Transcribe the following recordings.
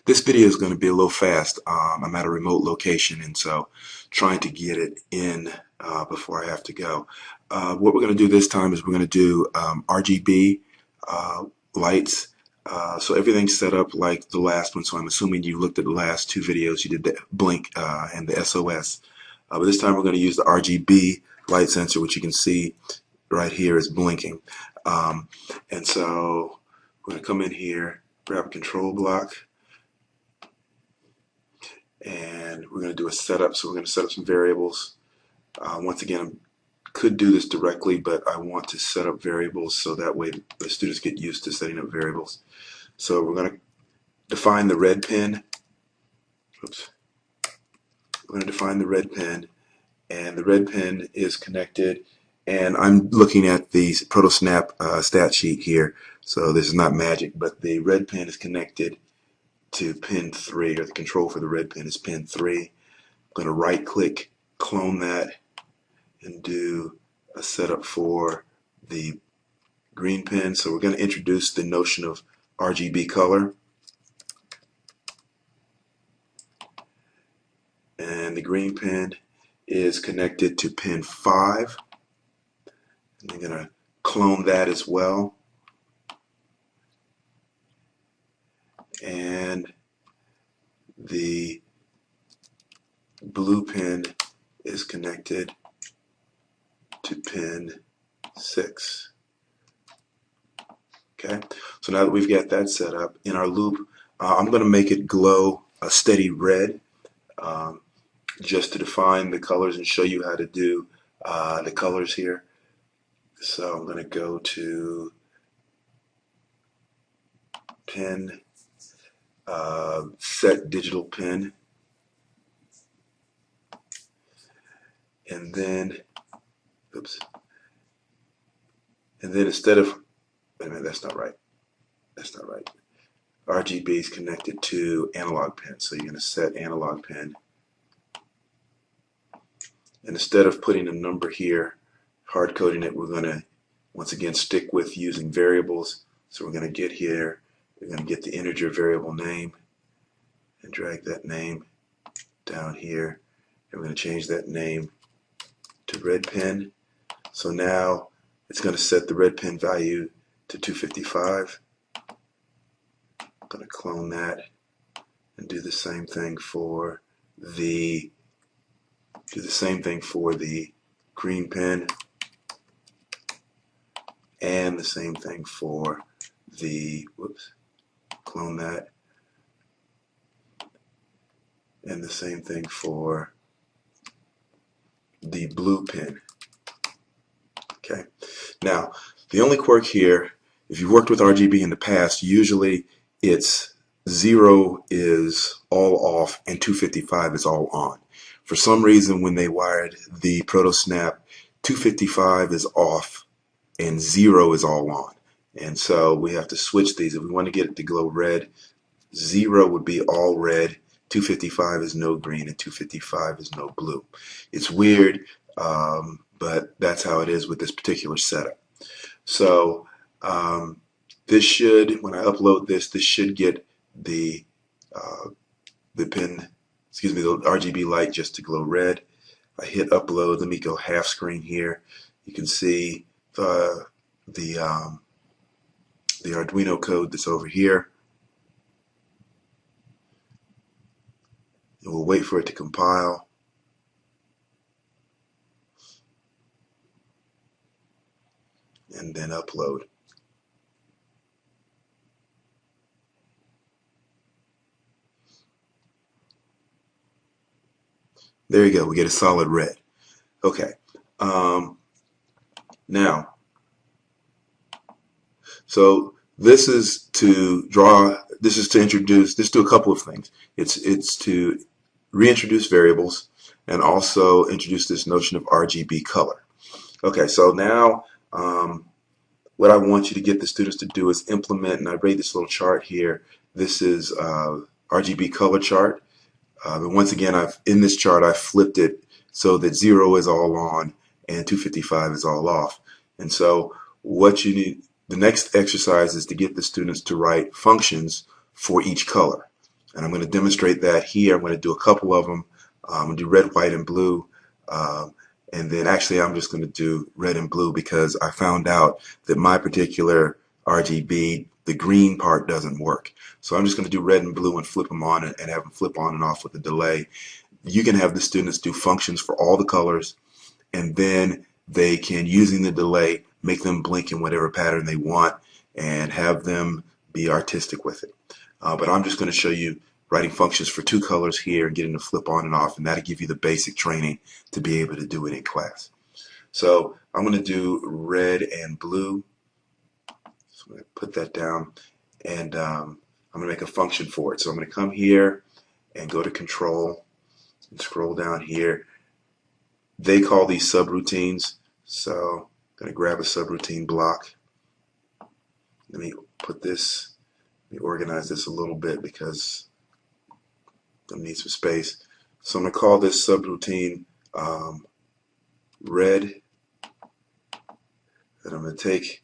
This video is going to be a little fast. I'm at a remote location, and so trying to get it in before I have to go. What we're going to do this time is we're going to do RGB lights. So everything's set up like the last one, so I'm assuming you looked at the last two videos. You did the blink and the SOS. But this time we're going to use the RGB light sensor, which you can see right here is blinking. And so we're going to come in here, grab a control block, and we're going to do a setup. So we're going to set up some variables. Once again, I could do this directly, but I want to set up variables so that way the students get used to setting up variables. So we're going to define the red pin. Oops. We're going to define the red pin, and the red pin is connected. And I'm looking at the ProtoSnap stat sheet here, so this is not magic, but the red pin is connected to pin 3, or the control for the red pin is pin 3. I'm going to right click, clone that, and do a setup for the green pin. So we're going to introduce the notion of RGB color. And the green pin is connected to pin 5. And I'm going to clone that as well. And the blue pin is connected to pin 6. Okay, so now that we've got that set up in our loop, I'm going to make it glow a steady red just to define the colors and show you how to do the colors here. So I'm going to go to pin, set digital pin, and then, oops, and then instead of, wait a minute, that's not right. That's not right. RGB is connected to analog pin, so you're going to set analog pin. And instead of putting a number here, hard coding it, we're going to once again stick with using variables. So we're going to get here, we're going to get the integer variable name and drag that name down here. And we're going to change that name to red pin. So now it's going to set the red pin value to 255. I'm going to clone that and do the same thing for the green pin, and the same thing for the, whoops, clone that, and the same thing for the blue pin. Okay, now the only quirk here, if you've worked with RGB in the past, usually it's 0 is all off and 255 is all on. For some reason, when they wired the ProtoSnap, 255 is off and 0 is all on. And so we have to switch these. If we want to get it to glow red, 0 would be all red, 255 is no green, and 255 is no blue. It's weird, but that's how it is with this particular setup. So this should, when I upload this, this should get the pin, excuse me, the RGB light just to glow red. I hit upload. Let me go half screen here. You can see the Arduino code that's over here. And we'll wait for it to compile. And then upload. There you go. We get a solid red. Okay. Now, so this is to draw. This is to introduce. This do a couple of things. It's to reintroduce variables and also introduce this notion of RGB color. Okay. So now, what I want you to get the students to do is implement, and I made this little chart here. This is RGB color chart. And once again, in this chart, I flipped it so that 0 is all on and 255 is all off. And so what you need, the next exercise is to get the students to write functions for each color. And I'm going to demonstrate that here. I'm going to do a couple of them. I'm going to do red, white, and blue. And then actually I'm just going to do red and blue because I found out that my particular RGB, the green part doesn't work. So I'm just going to do red and blue and flip them on and have them flip on and off with a delay. You can have the students do functions for all the colors, and then they can, using the delay, make them blink in whatever pattern they want and have them be artistic with it. But I'm just going to show you writing functions for 2 colors here and getting to flip on and off, and that'll give you the basic training to be able to do it in class. So I'm going to do red and blue. So I'm going to put that down, and I'm going to make a function for it. So I'm going to come here and go to Control and scroll down here. They call these subroutines, so I'm going to grab a subroutine block. Let me put this, let me organize this a little bit because I need some space. So I'm going to call this subroutine red, and I'm going to take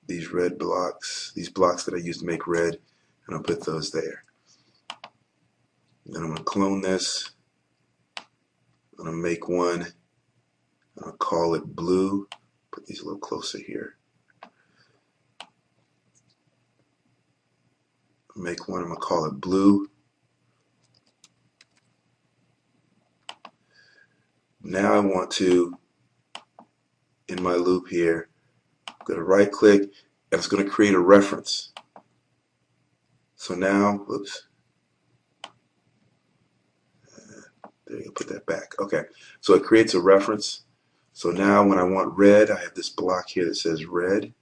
these red blocks, these blocks that I used to make red, and I'll put those there. Then I'm going to clone this. I'm going to make one, and I'll call it blue. Put these a little closer here. Make one, I'm going to call it blue. Now I want to, in my loop here, I'm going to right click, and it's going to create a reference. So now, whoops. There you go, put that back. Okay, so it creates a reference. So now when I want red, I have this block here that says red.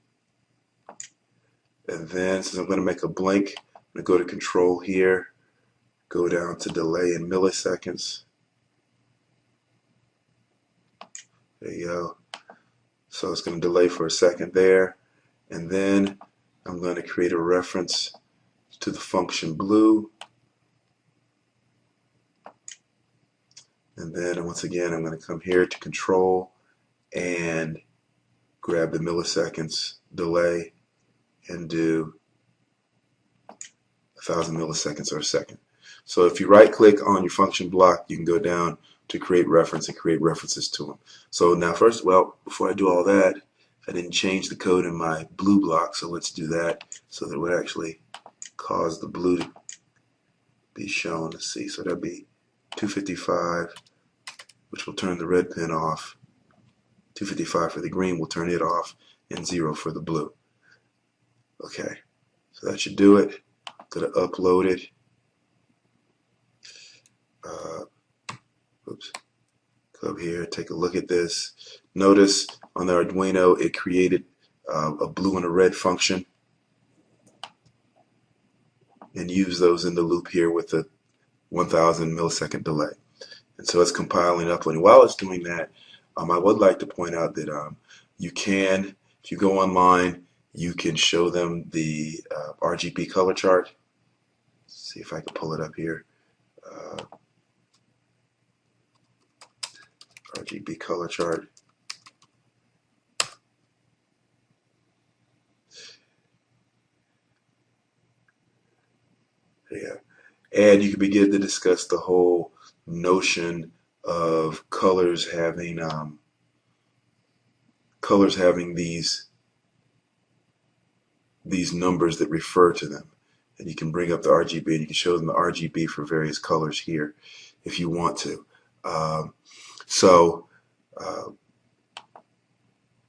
And then since I'm going to make a blink, I'm going to go to Control here, go down to delay in milliseconds. There you go. So it's going to delay for a second there. And then I'm going to create a reference to the function blue. And then once again, I'm going to come here to Control and grab the milliseconds delay and do 1,000 milliseconds or a second. So if you right click on your function block, you can go down to create reference and create references to them. So now first, well, before I do all that, I didn't change the code in my blue block, so let's do that so that it would actually cause the blue to be shown. Let's see, so that'd be 255, which will turn the red pin off. 255 for the green will turn it off, and 0 for the blue. Okay, so that should do it. I'm going to upload it. Oops. Come here, take a look at this. Notice on the Arduino it created a blue and a red function, and use those in the loop here with the 1,000 millisecond delay. And so it's compiling, uploading. While it's doing that, I would like to point out that you can, if you go online, you can show them the RGB color chart. Let's see if I can pull it up here. RGB color chart. Yeah, and you can begin to discuss the whole notion of colors having these numbers that refer to them, and you can bring up the RGB and you can show them the RGB for various colors here if you want to.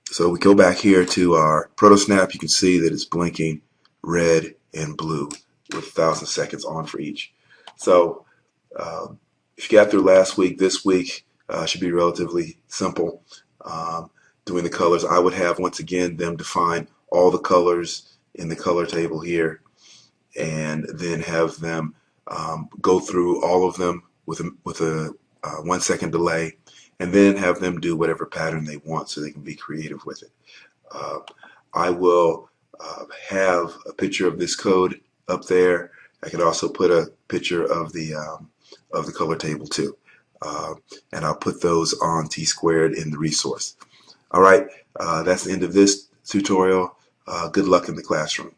So we go back here to our ProtoSnap. You can see that it's blinking red and blue with 1,000 seconds on for each. So if you got through last week, this week should be relatively simple. Doing the colors, I would have, once again, them define all the colors in the color table here, and then have them go through all of them with a 1 second delay, and then have them do whatever pattern they want so they can be creative with it. I will have a picture of this code up there. I could also put a picture of the color table too, and I'll put those on T-Squared in the resource. All right, that's the end of this tutorial. Good luck in the classroom.